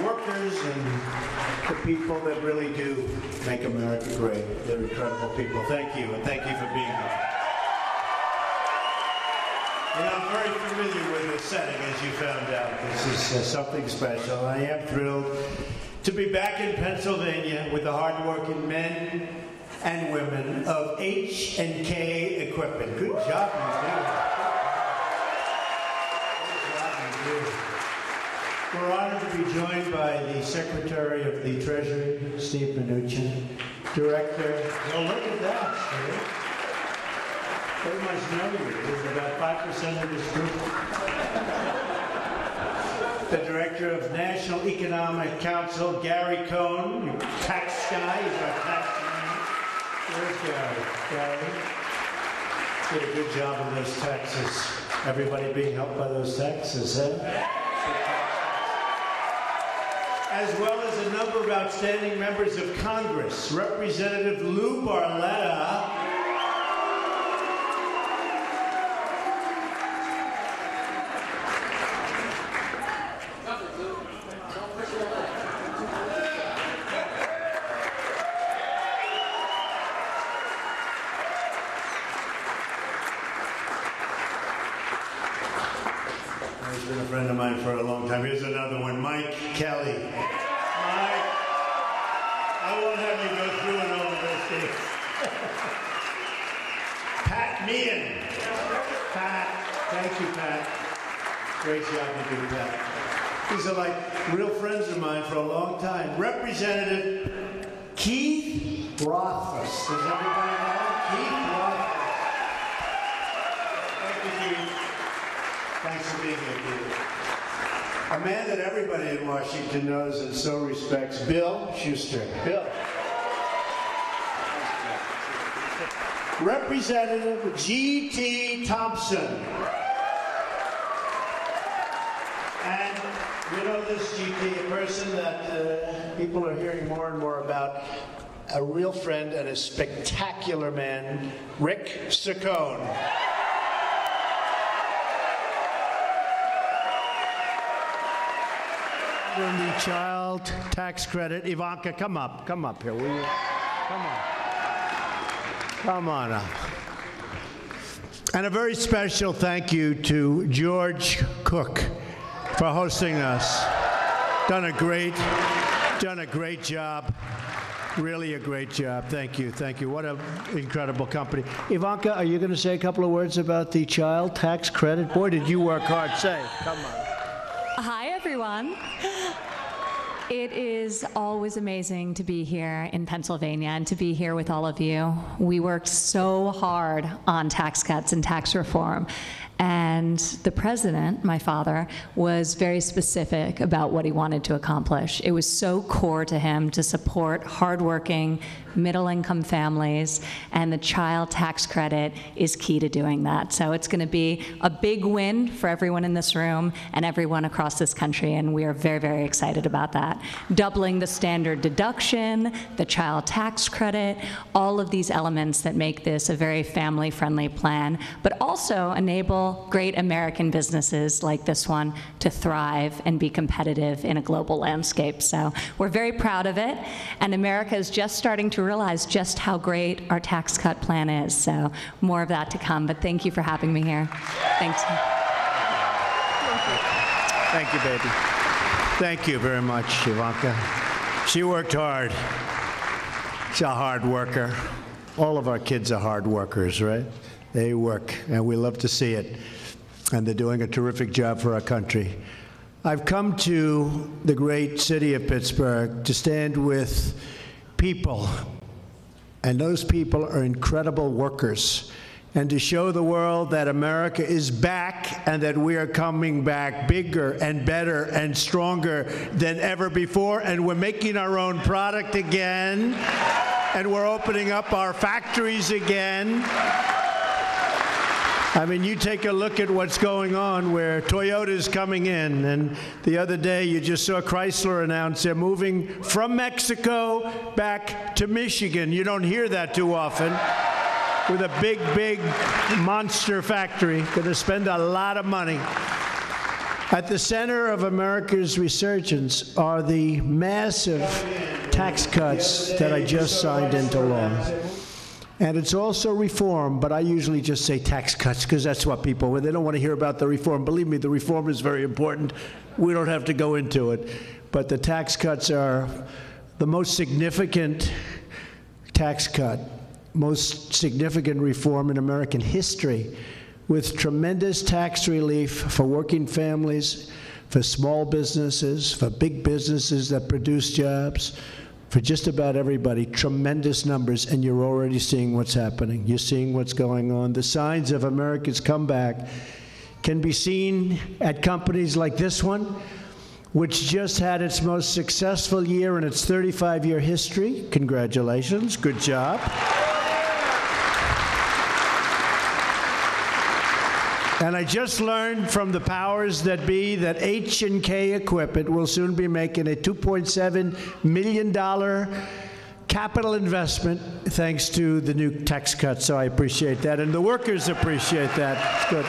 workers and the people that really do make America great. They're incredible people. Thank you, and thank you for being here. You know, I'm very familiar with the setting, as you found out. This is something special. I am thrilled to be back in Pennsylvania with the hardworking men and women of H&K Equipment. Good job, you do. We're honored to be joined by the Secretary of the Treasury, Steve Mnuchin, Director. Oh, look at that, Steve. They must know you. There's about 5% of this group. The Director of National Economic Council, Gary Cohn, your tax guy. He's our tax man. Where's Gary? Gary? Did a good job on those taxes. Everybody being helped by those taxes, eh? As well as a number of outstanding members of Congress. Representative Lou Barletta. He's been a friend of mine for a long time. Here's another one, Mike Kelly. Mike, I won't have you go through it all this day. Pat Meehan. Pat, thank you, Pat. Great job you do, Pat. These are like real friends of mine for a long time. Representative Keith Rothfuss. Does everybody know? Keith Rothfuss. Thank you, Keith. Thanks for being here, Peter. A man that everybody in Washington knows and so respects, Bill Schuster. Bill. Representative G.T. Thompson. And you know this G.T., a person that people are hearing more and more about, a real friend and a spectacular man, Rick Saccone. The child tax credit. Ivanka, come up here, will you? Come on up. And a very special thank you to George Cook for hosting us. Done a great job. Really a great job. Thank you. What an incredible company. Ivanka, are you going to say a couple of words about the child tax credit? Boy, did you work hard. Say, come on. Hi, everyone. It is always amazing to be here in Pennsylvania and to be here with all of you. We worked so hard on tax cuts and tax reform. And the president, my father, was very specific about what he wanted to accomplish. It was so core to him to support hardworking, middle-income families, and the child tax credit is key to doing that. So it's going to be a big win for everyone in this room and everyone across this country, and we are very, very excited about that. Doubling the standard deduction, the child tax credit, all of these elements that make this a very family-friendly plan, but also enable great American businesses like this one to thrive and be competitive in a global landscape. So we're very proud of it, and America is just starting to realize just how great our tax cut plan is. So more of that to come, but thank you for having me here. Thanks. Thank you, baby. Thank you very much, Ivanka. She worked hard. She's a hard worker. All of our kids are hard workers, right? They work, and we love to see it. And they're doing a terrific job for our country. I've come to the great city of Pittsburgh to stand with people, and those people are incredible workers, and to show the world that America is back and that we are coming back bigger and better and stronger than ever before, and we're making our own product again, and we're opening up our factories again. I mean, you take a look at what's going on where Toyota's coming in, and the other day you just saw Chrysler announce they're moving from Mexico back to Michigan. You don't hear that too often. With a big, big monster factory, going to spend a lot of money. At the center of America's resurgence are the massive tax cuts that I just signed into law. And it's also reform, but I usually just say tax cuts because that's what people, when they don't want to hear about the reform. Believe me, the reform is very important. We don't have to go into it. But the tax cuts are the most significant tax cut, most significant reform in American history, with tremendous tax relief for working families, for small businesses, for big businesses that produce jobs, for just about everybody. Tremendous numbers, and you're already seeing what's happening. You're seeing what's going on. The signs of America's comeback can be seen at companies like this one, which just had its most successful year in its 35-year history. Congratulations, good job. And I just learned from the powers that be that H&K Equipment will soon be making a $2.7 million capital investment thanks to the new tax cuts, so I appreciate that. And the workers appreciate that. It's good.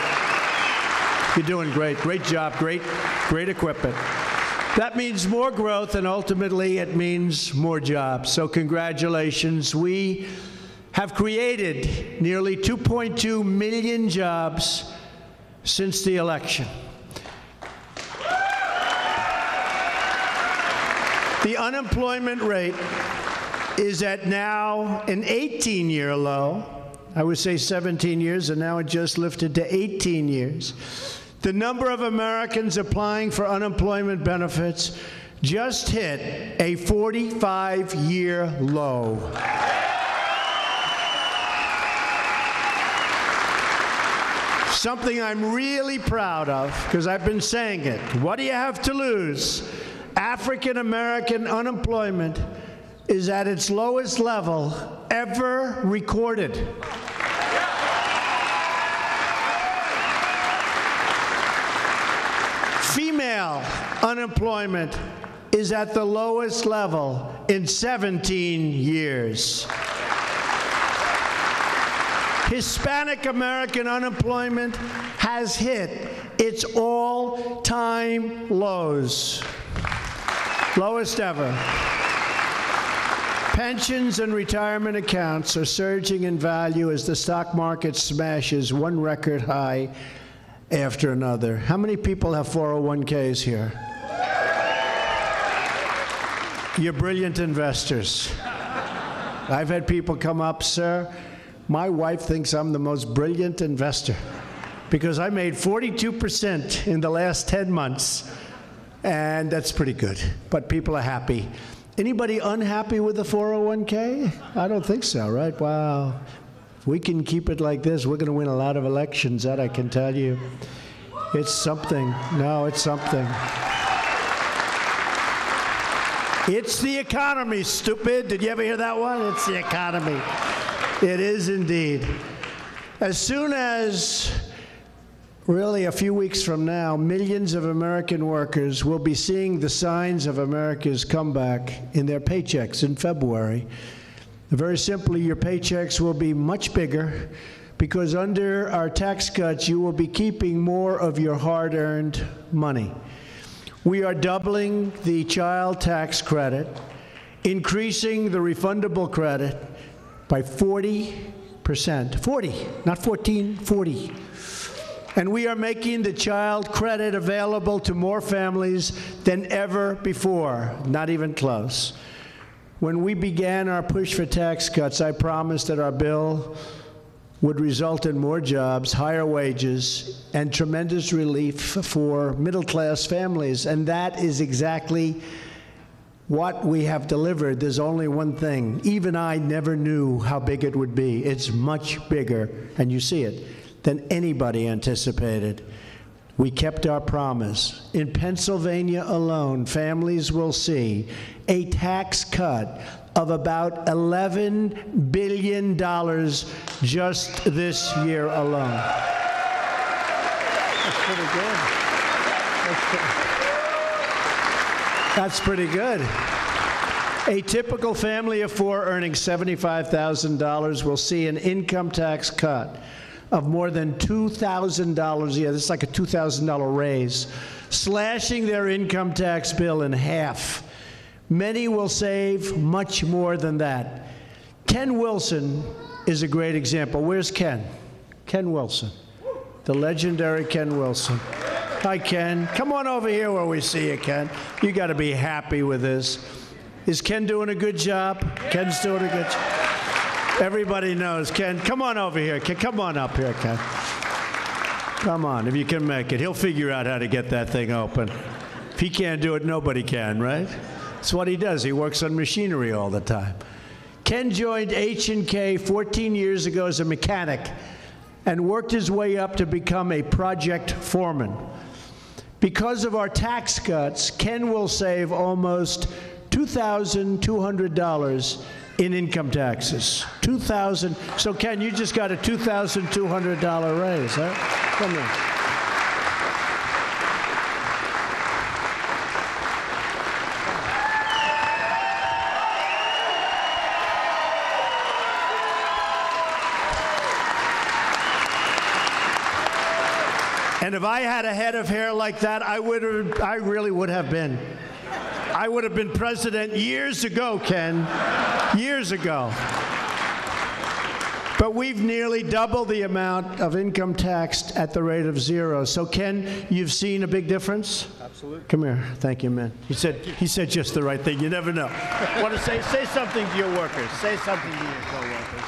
You're doing great. Great job. Great equipment. That means more growth, and ultimately it means more jobs. So congratulations. We have created nearly 2.2 million jobs since the election. The unemployment rate is at now an 18-year low. I would say 17 years, and now it just lifted to 18 years. The number of Americans applying for unemployment benefits just hit a 45-year low. Something I'm really proud of, because I've been saying it. What do you have to lose? African American unemployment is at its lowest level ever recorded. Female unemployment is at the lowest level in 17 years. Hispanic American unemployment has hit its all-time lows. Lowest ever. Pensions and retirement accounts are surging in value as the stock market smashes one record high after another. How many people have 401ks here? You're brilliant investors. I've had people come up, sir, my wife thinks I'm the most brilliant investor because I made 42% in the last 10 months, and that's pretty good. But people are happy. Anybody unhappy with the 401k? I don't think so, right? Wow. If we can keep it like this, we're going to win a lot of elections, that I can tell you. It's something. No, it's something. It's the economy, stupid. Did you ever hear that one? It's the economy. It is indeed. As soon as, really a few weeks from now, millions of American workers will be seeing the signs of America's comeback in their paychecks in February. Very simply, your paychecks will be much bigger because under our tax cuts, you will be keeping more of your hard-earned money. We are doubling the child tax credit, increasing the refundable credit by 40%. 40, not 14, 40. And we are making the child credit available to more families than ever before, not even close. When we began our push for tax cuts, I promised that our bill would result in more jobs, higher wages, and tremendous relief for middle-class families. And that is exactly what we have delivered. There's only one thing. Even I never knew how big it would be. It's much bigger, and you see it, than anybody anticipated. We kept our promise. In Pennsylvania alone, families will see a tax cut of about $11 billion just this year alone. That's pretty good. That's pretty good. A typical family of four earning $75,000 will see an income tax cut of more than $2,000 a year. This is like a $2,000 raise slashing their income tax bill in half. Many will save much more than that. Ken Wilson is a great example. Where's Ken? Ken Wilson, the legendary Ken Wilson. Hi, Ken. Come on over here where we see you, Ken. You got to be happy with this. Is Ken doing a good job? Ken's doing a good job. Everybody knows Ken. Come on over here, Ken. Come on up here, Ken. Come on, if you can make it. He'll figure out how to get that thing open. If he can't do it, nobody can, right? That's what he does. He works on machinery all the time. Ken joined H&K 14 years ago as a mechanic and worked his way up to become a project foreman. Because of our tax cuts, Ken will save almost $2,200 in income taxes. $2,000. So Ken, you just got a $2,200 raise, huh? Come here. And if I had a head of hair like that, I really would have been. I would have been president years ago, Ken, years ago. But we've nearly doubled the amount of income taxed at the rate of 0. So Ken, you've seen a big difference? Absolutely. Come here. Thank you, man. He said just the right thing. You never know. Want to say something to your workers. Say something to your co-workers.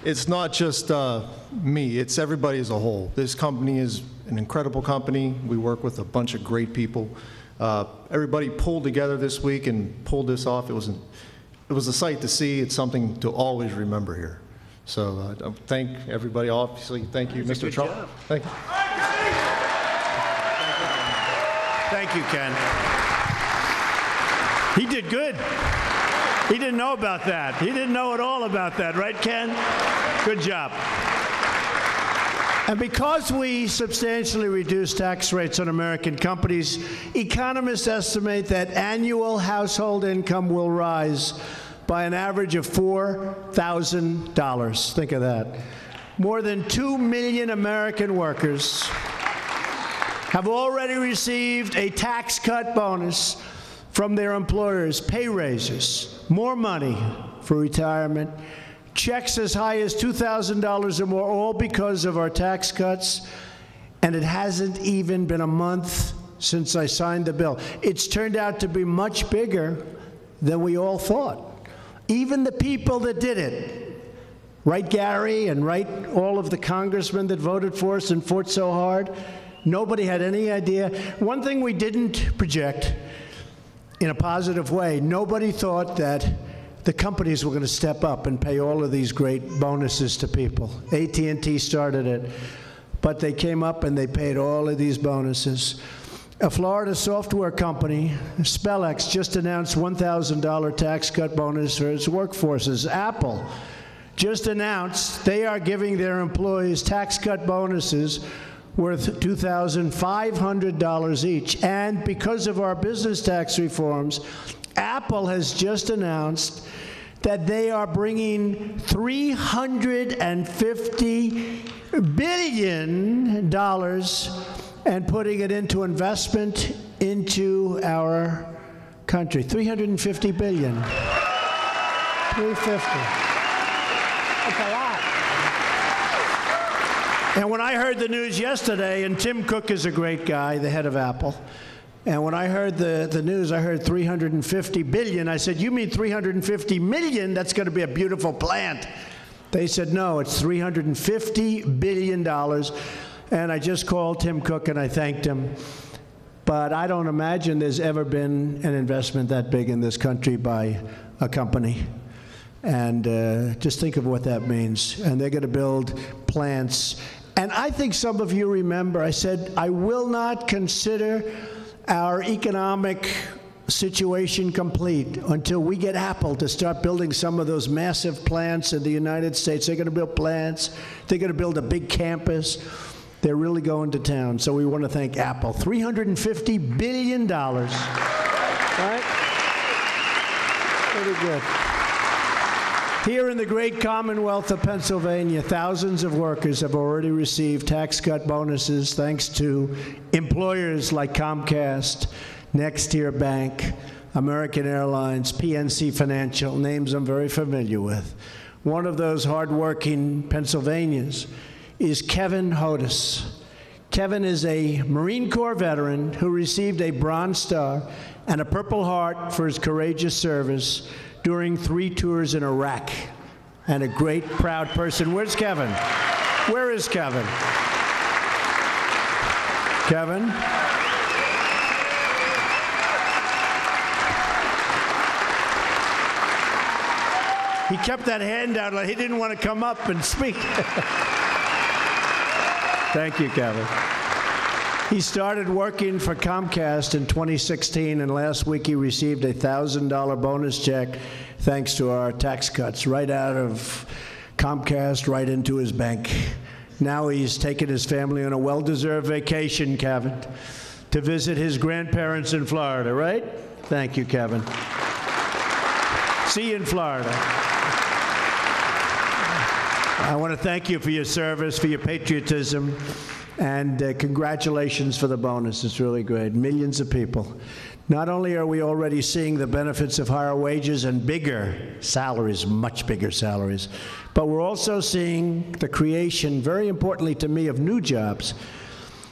It's not just me, it's everybody as a whole. This company is an incredible company. We work with a bunch of great people. Everybody pulled together this week and pulled this off. It was a sight to see. It's something to always remember here. So thank everybody. Obviously, thank you, Mr. Trump. Thank you. Thank you, Ken. He did good. He didn't know about that. He didn't know at all about that, right, Ken? Good job. And because we substantially reduced tax rates on American companies, economists estimate that annual household income will rise by an average of $4,000. Think of that. More than 2 million American workers have already received a tax cut bonus from their employers, pay raises, more money for retirement, checks as high as $2,000 or more, all because of our tax cuts. And it hasn't even been a month since I signed the bill. It's turned out to be much bigger than we all thought. Even the people that did it, right, Gary, and right, all of the congressmen that voted for us and fought so hard, nobody had any idea. One thing we didn't project in a positive way, nobody thought that the companies were going to step up and pay all of these great bonuses to people. AT&T started it, but they came up and they paid all of these bonuses. A Florida software company, Spellex, just announced $1,000 tax cut bonus for its workforces. Apple just announced they are giving their employees tax cut bonuses worth $2,500 each. And because of our business tax reforms, Apple has just announced that they are bringing $350 billion and putting it into investment into our country. $350 billion. $350. That's a lot. And when I heard the news yesterday, and Tim Cook is a great guy, the head of Apple, and when I heard the news, I heard $350 billion. I said, you mean $350 million? That's going to be a beautiful plant. They said, no, it's $350 billion. And I just called Tim Cook and I thanked him. But I don't imagine there's ever been an investment that big in this country by a company. And just think of what that means. And they're going to build plants. And I think some of you remember, I said, I will not consider our economic situation complete until we get Apple to start building some of those massive plants in the United States. They're going to build plants. They're going to build a big campus. They're really going to town. So we want to thank Apple. $350 billion. All right? Pretty good. Here in the great Commonwealth of Pennsylvania, thousands of workers have already received tax cut bonuses thanks to employers like Comcast, Next Tier Bank, American Airlines, PNC Financial, names I'm very familiar with. One of those hardworking Pennsylvanians is Kevin Hodis. Kevin is a Marine Corps veteran who received a Bronze Star and a Purple Heart for his courageous service during 3 tours in Iraq, and a great, proud person. Where's Kevin? Where is Kevin? Kevin? He kept that hand out like he didn't want to come up and speak. Thank you, Kevin. He started working for Comcast in 2016, and last week he received a $1,000 bonus check thanks to our tax cuts, right out of Comcast, right into his bank. Now he's taken his family on a well-deserved vacation, Kevin, to visit his grandparents in Florida, right? Thank you, Kevin. See you in Florida. I want to thank you for your service, for your patriotism, and congratulations for the bonus. It's really great. Millions of people. Not only are we already seeing the benefits of higher wages and bigger salaries, much bigger salaries, but we're also seeing the creation, very importantly to me, of new jobs.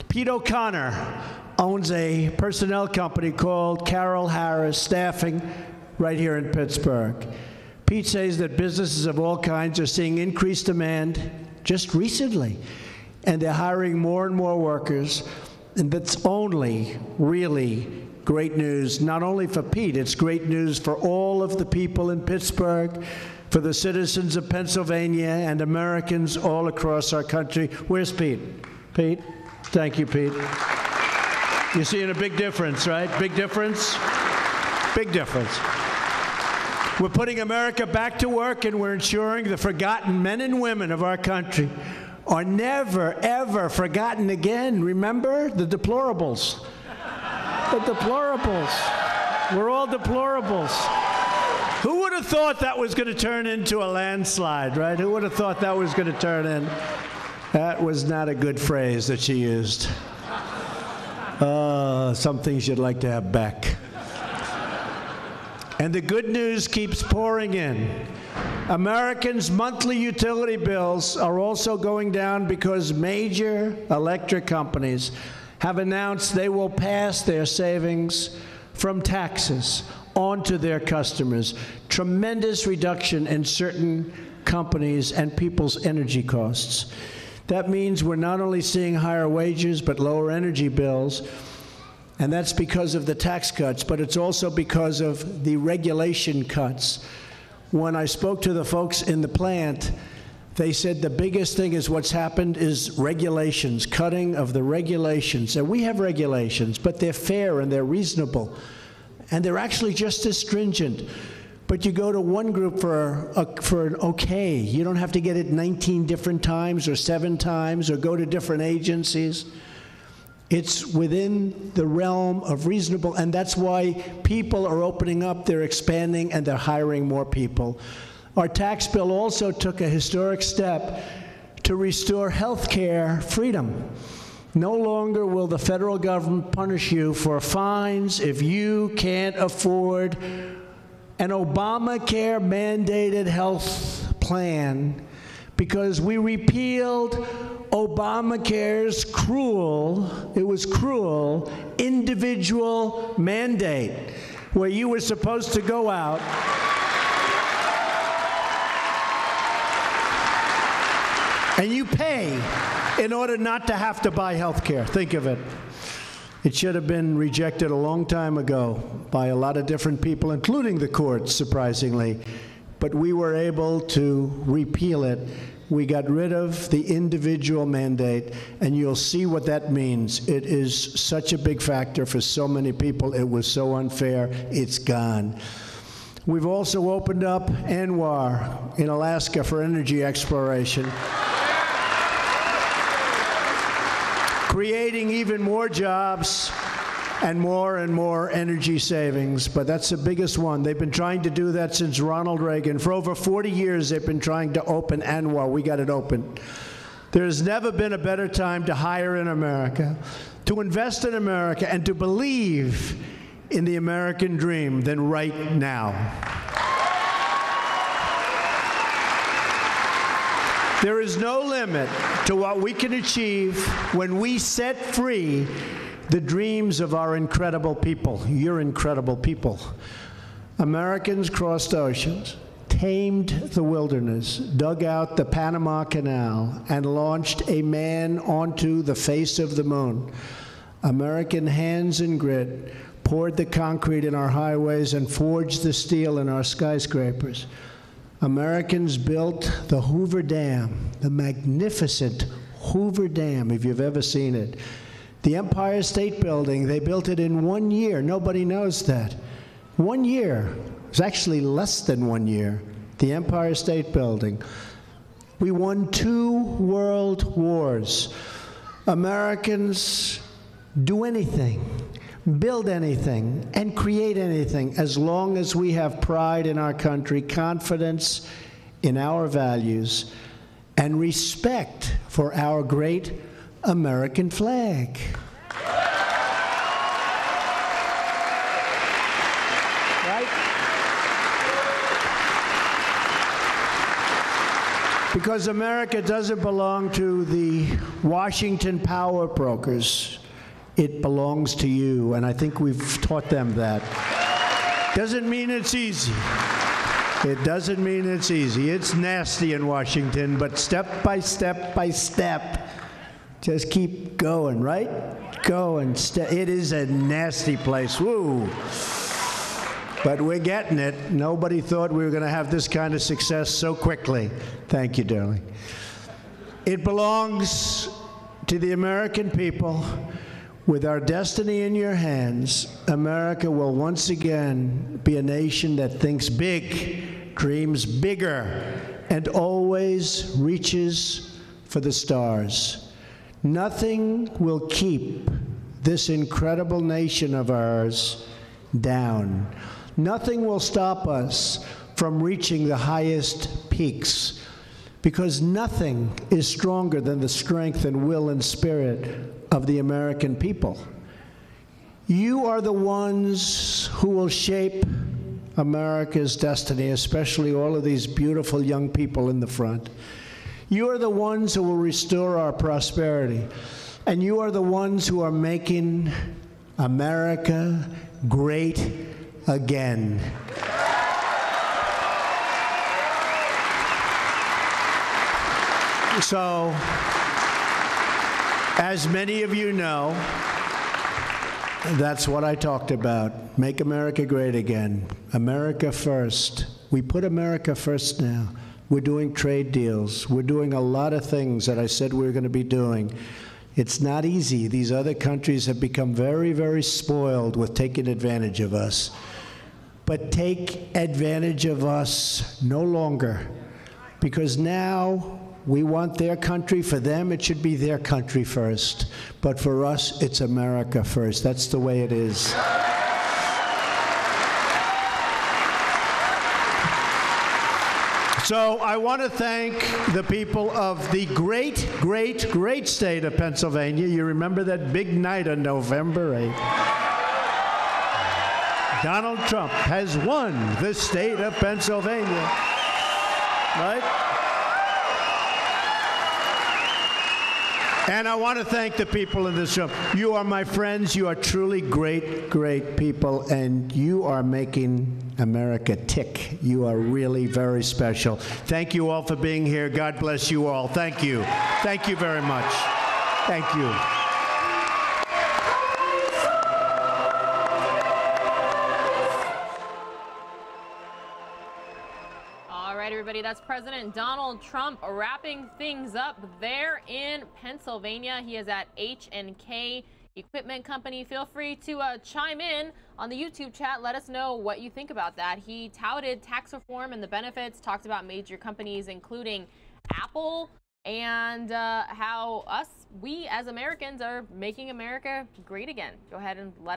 Pete O'Connor owns a personnel company called Carroll Harris Staffing right here in Pittsburgh. Pete says that businesses of all kinds are seeing increased demand just recently, and they're hiring more and more workers, and that's only really great news, not only for Pete, it's great news for all of the people in Pittsburgh, for the citizens of Pennsylvania and Americans all across our country. Where's Pete? Pete? Thank you, Pete. You're seeing a big difference, right? Big difference? Big difference. We're putting America back to work, and we're ensuring the forgotten men and women of our country are never, ever forgotten again. Remember the deplorables. The deplorables. We're all deplorables. Who would have thought that was going to turn into a landslide, right? Who would have thought that was going to turn in? That was not a good phrase that she used. Some things you'd like to have back. And the good news keeps pouring in. Americans' monthly utility bills are also going down because major electric companies have announced they will pass their savings from taxes on to their customers. Tremendous reduction in certain companies and people's energy costs. That means we're not only seeing higher wages, but lower energy bills. And that's because of the tax cuts, but it's also because of the regulation cuts. When I spoke to the folks in the plant, they said the biggest thing is what's happened is regulations, cutting of the regulations. And we have regulations, but they're fair and they're reasonable. And they're actually just as stringent. But you go to one group for an okay. You don't have to get it 19 different times or 7 times or go to different agencies. It's within the realm of reasonable, and that's why people are opening up, they're expanding, and they're hiring more people. Our tax bill also took a historic step to restore health care freedom. No longer will the federal government punish you for fines if you can't afford an Obamacare mandated health plan, because we repealed Obamacare's cruel, it was cruel, individual mandate, where you were supposed to go out and you pay in order not to have to buy health care. Think of it. It should have been rejected a long time ago by a lot of different people, including the courts, surprisingly. But we were able to repeal it. We got rid of the individual mandate, and you'll see what that means. It is such a big factor for so many people. It was so unfair. It's gone. We've also opened up ANWR in Alaska for energy exploration, creating even more jobs and more energy savings, but that's the biggest one. They've been trying to do that since Ronald Reagan. For over 40 years, they've been trying to open ANWR. We got it open. There's never been a better time to hire in America, to invest in America, and to believe in the American dream than right now. There is no limit to what we can achieve when we set free the dreams of our incredible people. You're incredible people. Americans crossed oceans, tamed the wilderness, dug out the Panama Canal, and launched a man onto the face of the moon. American hands and grit poured the concrete in our highways and forged the steel in our skyscrapers. Americans built the Hoover Dam, the magnificent Hoover Dam, if you've ever seen it. The Empire State Building, they built it in 1 year. Nobody knows that. 1 year. It was actually less than 1 year. The Empire State Building. We won 2 world wars. Americans do anything, build anything, and create anything as long as we have pride in our country, confidence in our values, and respect for our great American flag. Right? Because America doesn't belong to the Washington power brokers. It belongs to you, and I think we've taught them that. Doesn't mean it's easy. It doesn't mean it's easy. It's nasty in Washington, but step by step by step, just keep going, right? Go and it is a nasty place. Woo! But we're getting it. Nobody thought we were going to have this kind of success so quickly. Thank you, darling. It belongs to the American people. With our destiny in your hands, America will once again be a nation that thinks big, dreams bigger, and always reaches for the stars. Nothing will keep this incredible nation of ours down. Nothing will stop us from reaching the highest peaks, because nothing is stronger than the strength and will and spirit of the American people. You are the ones who will shape America's destiny, especially all of these beautiful young people in the front. You are the ones who will restore our prosperity, and you are the ones who are making America great again. So, as many of you know, that's what I talked about. Make America great again. America first. We put America first now. We're doing trade deals. We're doing a lot of things that I said we were going to be doing. It's not easy. These other countries have become very, very spoiled with taking advantage of us. But take advantage of us no longer, because now we want their country. For them, it should be their country first. But for us, it's America first. That's the way it is. So I want to thank the people of the great, great, great state of Pennsylvania. You remember that big night on November 8th? Donald Trump has won the state of Pennsylvania, right? And I want to thank the people in this room. You are my friends. You are truly great, great people, and you are making America tick. You are really very special. Thank you all for being here. God bless you all. Thank you. Thank you very much. Thank you. Everybody, that's President Donald Trump wrapping things up there in Pennsylvania. He is at H&K Equipment Company. Feel free to chime in on the YouTube chat. Let us know what you think about that. He touted tax reform and the benefits, talked about major companies including Apple, and how we as Americans are making America great again. Go ahead and let